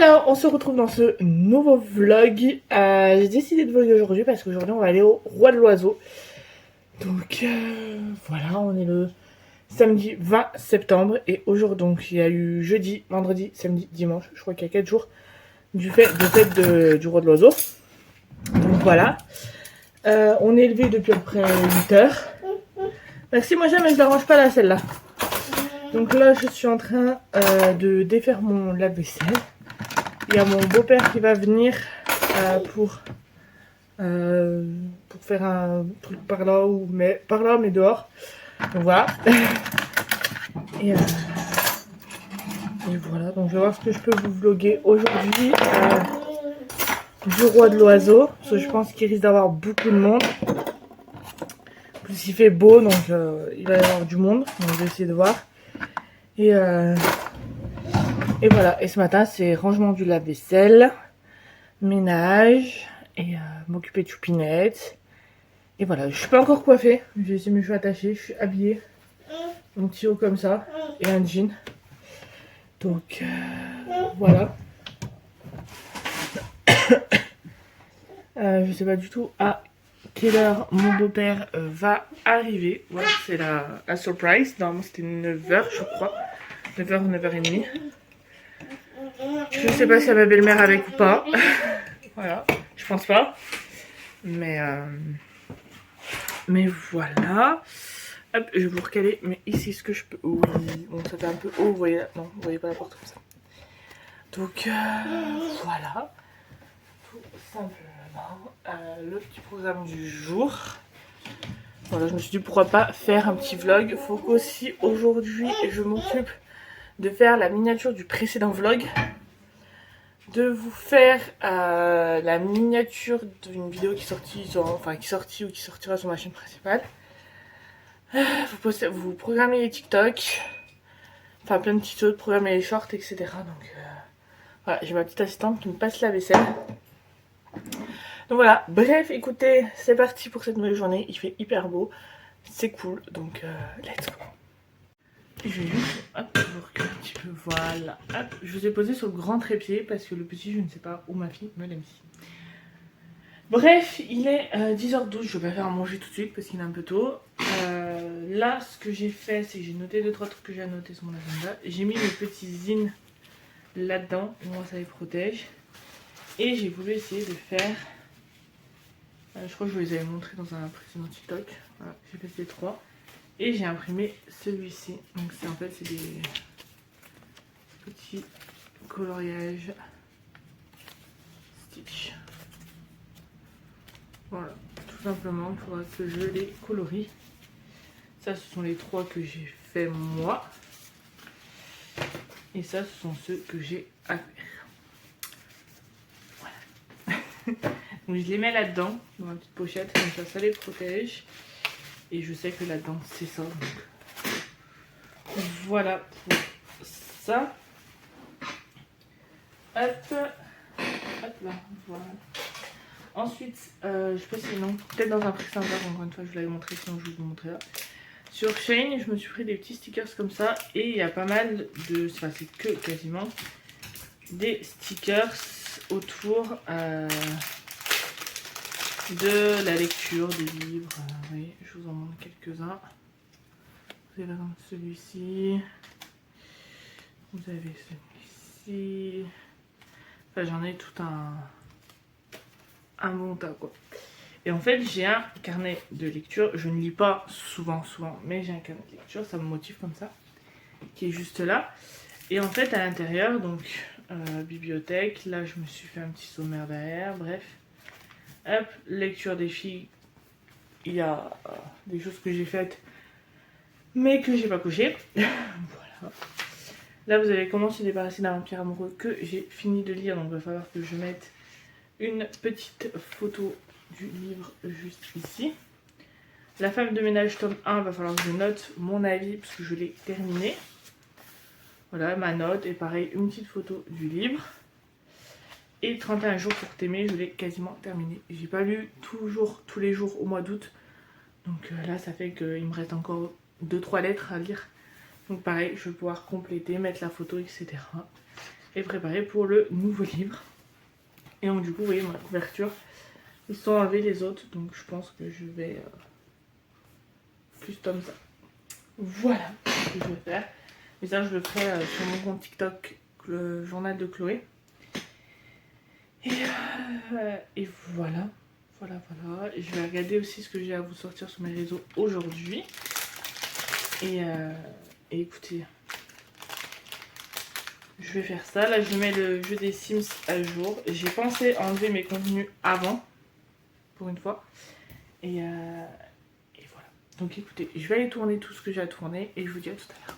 Alors, on se retrouve dans ce nouveau vlog. J'ai décidé de vlogger aujourd'hui parce qu'aujourd'hui on va aller au Roi de l'Oiseau. Donc voilà, on est le samedi 20 septembre et aujourd'hui donc il y a eu jeudi, vendredi, samedi, dimanche, je crois qu'il y a 4 jours du fête du Roi de l'Oiseau. Donc voilà, on est levé depuis à peu près 8 heures. Merci moi j'aime mais je la range pas là celle-là. Donc là je suis en train de défaire mon lave-vaisselle. Il y a mon beau-père qui va venir pour faire un truc par là, mais dehors. Donc voilà. Et voilà, donc je vais voir ce que je peux vous vlogger aujourd'hui du Roi de l'Oiseau. Parce que je pense qu'il risque d'avoir beaucoup de monde. En plus il fait beau, donc il va y avoir du monde. Donc je vais essayer de voir. Et voilà, et ce matin c'est rangement du lave-vaisselle, ménage et m'occuper de choupinette. Et voilà, je suis pas encore coiffée, j'ai laissé mes cheveux attachés, je suis habillée. Un petit haut comme ça et un jean. Donc voilà. Je sais pas du tout à quelle heure mon beau-père va arriver. Voilà, c'est la surprise. Normalement c'était 9h je crois. 9h ou 9h30. Je sais pas si ma belle-mère avec ou pas. Voilà, je pense pas. Mais voilà. Hop, je vais vous recaler. Mais ici, ce que je peux... Oui, bon, ça fait un peu haut, vous voyez là. Non, vous voyez pas la porte comme ça. Donc, voilà. Tout simplement, le petit programme du jour. Voilà, je me suis dit, pourquoi pas faire un petit vlog. Faut qu'aussi, aujourd'hui, je m'occupe de faire la miniature du précédent vlog. De vous faire la miniature d'une vidéo qui est sortie, qui sortira sur ma chaîne principale. Vous programmez les TikTok, enfin plein de petites choses, programmer les shorts, etc. Donc voilà, j'ai ma petite assistante qui me passe la vaisselle. Donc voilà, bref, écoutez, c'est parti pour cette nouvelle journée. Il fait hyper beau, c'est cool, donc let's go. Je vais juste, hop, vous reculer un petit peu, voilà. Hop, je vous ai posé sur le grand trépied parce que le petit, je ne sais pas où ma fille me l'a mis. Bref, il est 10h12, je vais pas faire à manger tout de suite parce qu'il est un peu tôt. Là, ce que j'ai fait, c'est que j'ai noté 2-3 trucs que j'ai à noter sur mon agenda. J'ai mis mes petits zines là-dedans, moi ça les protège. Et j'ai voulu essayer de faire... je crois que je vous les avais montrés dans un précédent TikTok. Voilà, j'ai fait ces 3. Et j'ai imprimé celui-ci. Donc c'est en fait c'est des petits coloriages Stitch. Voilà, tout simplement, il faudra que je les colorie. Ça, ce sont les 3 que j'ai fait moi. Et ça, ce sont ceux que j'ai à faire. Voilà. Donc, je les mets là-dedans, dans ma petite pochette, comme ça, ça les protège. Et je sais que là-dedans, c'est ça. Donc, voilà pour ça. Hop. Hop là, voilà. Ensuite, je sais pas si non, peut-être dans un précédent, encore une fois, je vous l'avais montré, sinon je vais vous montrer là. Sur Shein, je me suis pris des petits stickers comme ça et il y a pas mal de, enfin c'est que quasiment des stickers autour de la lecture des livres. Oui, je vous en montre quelques-uns. Vous avez celui-ci, vous avez celui-ci. Enfin, j'en ai tout un bon tas quoi. Et en fait j'ai un carnet de lecture, je ne lis pas souvent, mais j'ai un carnet de lecture, ça me motive comme ça, qui est juste là. Et en fait à l'intérieur, donc bibliothèque, là je me suis fait un petit sommaire derrière, bref. Hop, lecture des filles, il y a des choses que j'ai faites, mais que j'ai pas coché. Voilà. Là vous avez comment se débarrasser d'un vampire amoureux que j'ai fini de lire, donc il va falloir que je mette une petite photo du livre juste ici. La femme de ménage tome 1, va falloir que je note mon avis parce que je l'ai terminé. Voilà ma note et pareil une petite photo du livre. Et 31 jours pour t'aimer, je l'ai quasiment terminé. J'ai pas lu tous les jours au mois d'août. Donc là ça fait qu'il me reste encore 2-3 lettres à lire. Donc pareil, je vais pouvoir compléter, mettre la photo, etc. et préparer pour le nouveau livre. Et donc du coup, vous voyez ma couverture, ils sont enlevés les autres, donc je pense que je vais plus comme ça. Voilà ce que je vais faire. Mais ça, je le ferai sur mon compte TikTok, le journal de Chloé. Et voilà. Voilà. Je vais regarder aussi ce que j'ai à vous sortir sur mes réseaux aujourd'hui. Et écoutez, je vais faire ça. Là, je mets le jeu des Sims à jour. J'ai pensé enlever mes contenus avant, pour une fois. Et voilà. Donc écoutez, je vais aller tourner tout ce que j'ai à tourner et je vous dis à tout à l'heure.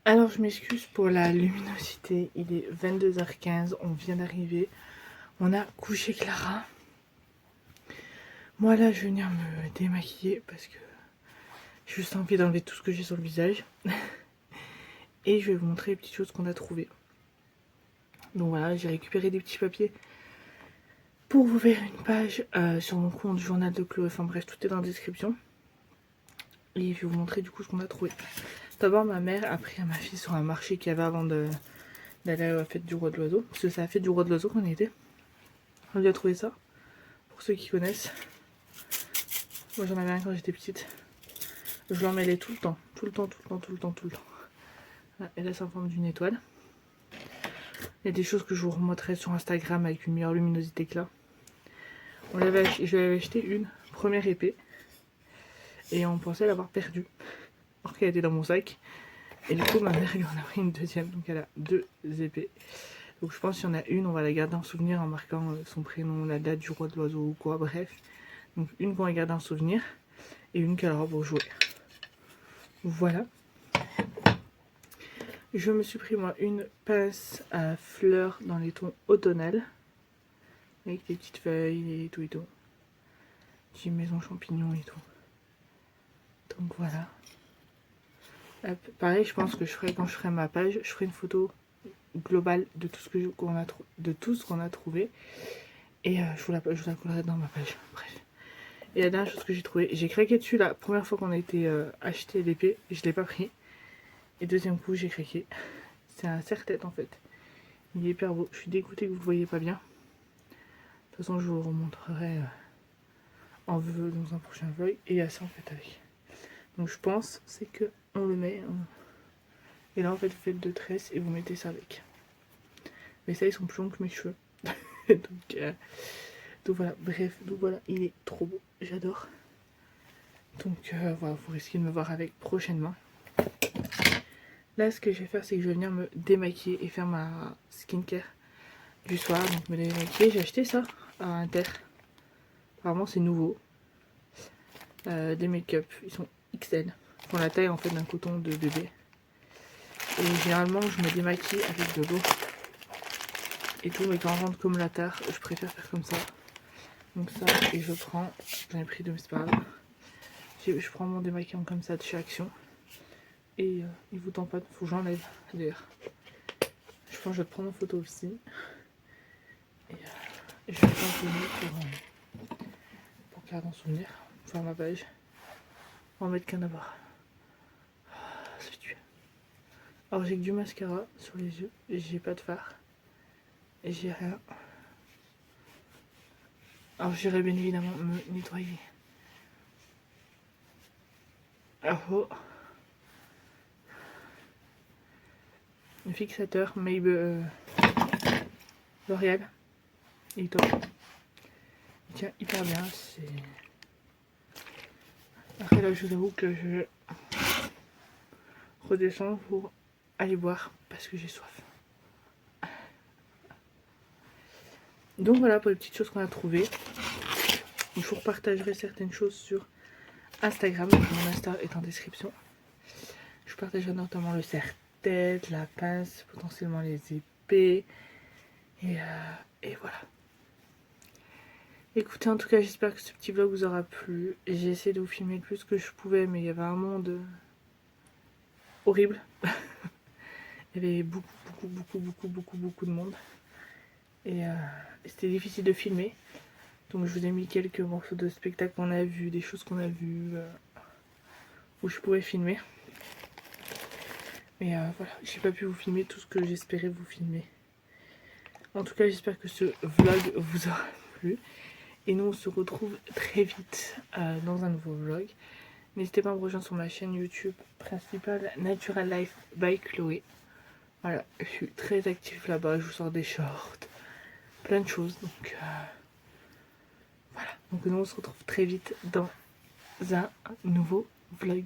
Alors je m'excuse pour la luminosité, il est 22h15, on vient d'arriver, on a couché Clara. Moi là je vais venir me démaquiller parce que j'ai juste envie d'enlever tout ce que j'ai sur le visage. Et je vais vous montrer les petites choses qu'on a trouvées. Donc voilà, j'ai récupéré des petits papiers pour vous faire une page sur mon compte journal de Chloé, enfin bref, tout est dans la description. Et je vais vous montrer du coup ce qu'on a trouvé. D'abord, ma mère a pris à ma fille sur un marché qu'il y avait avant d'aller à la fête du roi de l'oiseau. Parce que c'est la fête du roi de l'oiseau qu'on y était. On lui a trouvé ça. Pour ceux qui connaissent. Moi j'en avais un quand j'étais petite. Je l'en mêlais tout le temps. Tout le temps. Voilà, et là c'est en forme d'une étoile. Il y a des choses que je vous remontrerai sur Instagram avec une meilleure luminosité que là. Je lui avais acheté une première épée. Et on pensait l'avoir perdue. Alors qu'elle était dans mon sac. Et du coup ma mère lui en a pris une deuxième. Donc elle a deux épées. Donc je pense qu'il y en a une, on va la garder en souvenir en marquant son prénom, la date du roi de l'oiseau ou quoi, bref. Donc une qu'on va garder en souvenir et une qu'elle aura pour jouer. Voilà. Je me suis pris moi une pince à fleurs dans les tons automnales. Avec des petites feuilles et tout et tout. Petite maison champignon et tout. Donc voilà. Hop. Pareil, je pense que je ferai quand je ferai ma page, je ferai une photo globale de tout ce qu'on a trouvé. Et je vous la collerai dans ma page. Bref. Et la dernière chose que j'ai trouvé, j'ai craqué dessus la première fois qu'on a été acheter l'épée. Je l'ai pas pris. Et deuxième coup, j'ai craqué. C'est un serre-tête en fait. Il est hyper beau. Je suis dégoûtée que vous ne le voyez pas bien. De toute façon, je vous le remontrerai dans un prochain vlog. Et il y a ça en fait avec. Donc je pense, c'est que on le met. Et là en fait, vous faites deux tresses et vous mettez ça avec. Mais ça, ils sont plus longs que mes cheveux. donc voilà, bref, donc voilà, il est trop beau. J'adore. Donc voilà, vous risquez de me voir avec prochainement. Là, ce que je vais faire, c'est que je vais venir me démaquiller et faire ma skincare du soir. Donc me démaquiller, j'ai acheté ça à Inter. Apparemment, c'est nouveau. Des make-up, ils sont XL. Ils font la taille en fait d'un coton de bébé. Et généralement, je me démaquille avec de l'eau et tout, mais quand on rentre comme la terre, je préfère faire comme ça. Donc ça, et je prends, j'en ai pris deux, mais c'est pas grave. Je prends mon démaquillant comme ça de chez Action. Et il vous tend pas, faut que j'enlève d'ailleurs. Je pense que je vais te prendre en photo aussi. Et je vais t'en pour garder en souvenir, pour faire ma page. On va mettre qu'un à voir. Ça fait tuer. Alors j'ai que du mascara sur les yeux, j'ai pas de fard. Et j'ai rien. Alors j'irai bien évidemment me nettoyer. Alors, le fixateur Maybelline L'Oréal. Il est top. Il tient hyper bien. Après là je vous avoue que je redescends pour aller boire parce que j'ai soif. Donc voilà pour les petites choses qu'on a trouvées. Je vous repartagerai certaines choses sur Instagram. Mon Insta est en description. Je partagerai notamment le serre-tête, la pince, potentiellement les épées. Et voilà. Écoutez, en tout cas, j'espère que ce petit vlog vous aura plu. J'ai essayé de vous filmer le plus que je pouvais, mais il y avait un monde horrible. Il y avait beaucoup de monde. Et c'était difficile de filmer. Donc je vous ai mis quelques morceaux de spectacle qu'on a vu, des choses qu'on a vues, où je pouvais filmer. Mais voilà, j'ai pas pu vous filmer tout ce que j'espérais vous filmer. En tout cas, j'espère que ce vlog vous aura plu. Et nous, on se retrouve très vite dans un nouveau vlog. N'hésitez pas à me rejoindre sur ma chaîne YouTube principale, Natural Life by Chloé. Voilà, je suis très active là-bas, je vous sors des shorts, plein de choses. Donc voilà, donc nous on se retrouve très vite dans un nouveau vlog.